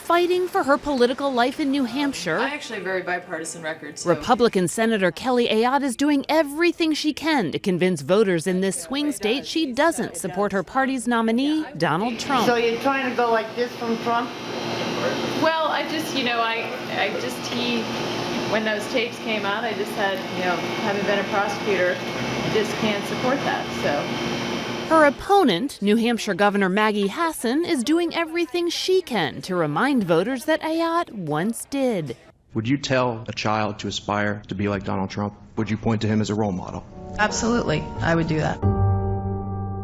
fighting for her political life in New Hampshire. Actually a very bipartisan record. So. Republican Senator Kelly Ayotte is doing everything she can to convince voters in this swing state she doesn't support her party's nominee, Donald Trump. So you're trying to go like this from Trump? Well, when those tapes came out, I just had, having been a prosecutor, I just can't support that, so. Her opponent, New Hampshire Governor Maggie Hassan, is doing everything she can to remind voters that Ayotte once did. Would you tell a child to aspire to be like Donald Trump? Would you point to him as a role model? Absolutely, I would do that.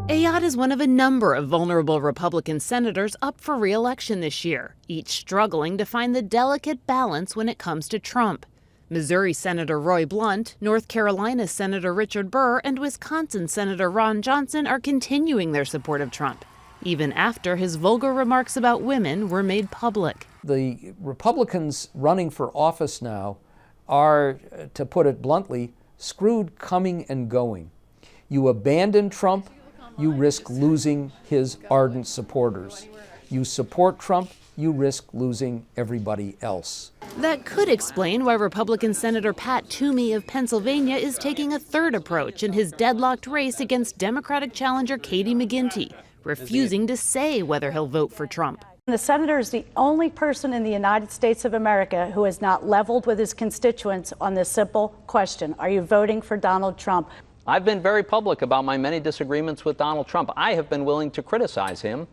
Ayotte is one of a number of vulnerable Republican senators up for re-election this year, each struggling to find the delicate balance when it comes to Trump. Missouri Senator Roy Blunt, North Carolina Senator Richard Burr, and Wisconsin Senator Ron Johnson are continuing their support of Trump, even after his vulgar remarks about women were made public. The Republicans running for office now are, to put it bluntly, screwed coming and going. You abandon Trump, you risk losing his ardent supporters. You support Trump, you risk losing everybody else. That could explain why Republican Senator Pat Toomey of Pennsylvania is taking a third approach in his deadlocked race against Democratic challenger Katie McGinty, refusing to say whether he'll vote for Trump. The senator is the only person in the United States of America who has not leveled with his constituents on this simple question: are you voting for Donald Trump? I've been very public about my many disagreements with Donald Trump. I have been willing to criticize him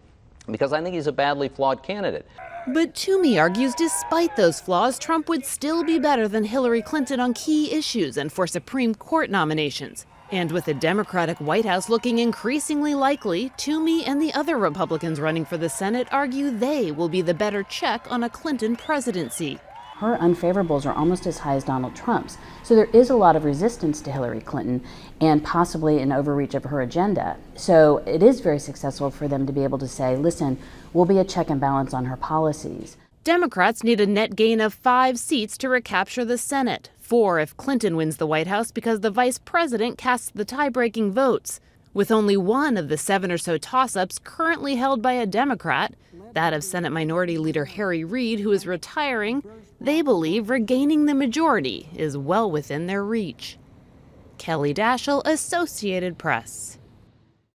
because I think he's a badly flawed candidate. But Toomey argues despite those flaws, Trump would still be better than Hillary Clinton on key issues and for Supreme Court nominations. And with the Democratic White House looking increasingly likely, Toomey and the other Republicans running for the Senate argue they will be the better check on a Clinton presidency. Her unfavorables are almost as high as Donald Trump's. So there is a lot of resistance to Hillary Clinton and possibly an overreach of her agenda. So it is very successful for them to be able to say, listen, we'll be a check and balance on her policies. Democrats need a net gain of 5 seats to recapture the Senate, 4 if Clinton wins the White House because the vice president casts the tie-breaking votes. With only one of the 7 or so toss-ups currently held by a Democrat, that of Senate Minority Leader Harry Reid, who is retiring, they believe regaining the majority is well within their reach. Kelly Daschle, Associated Press.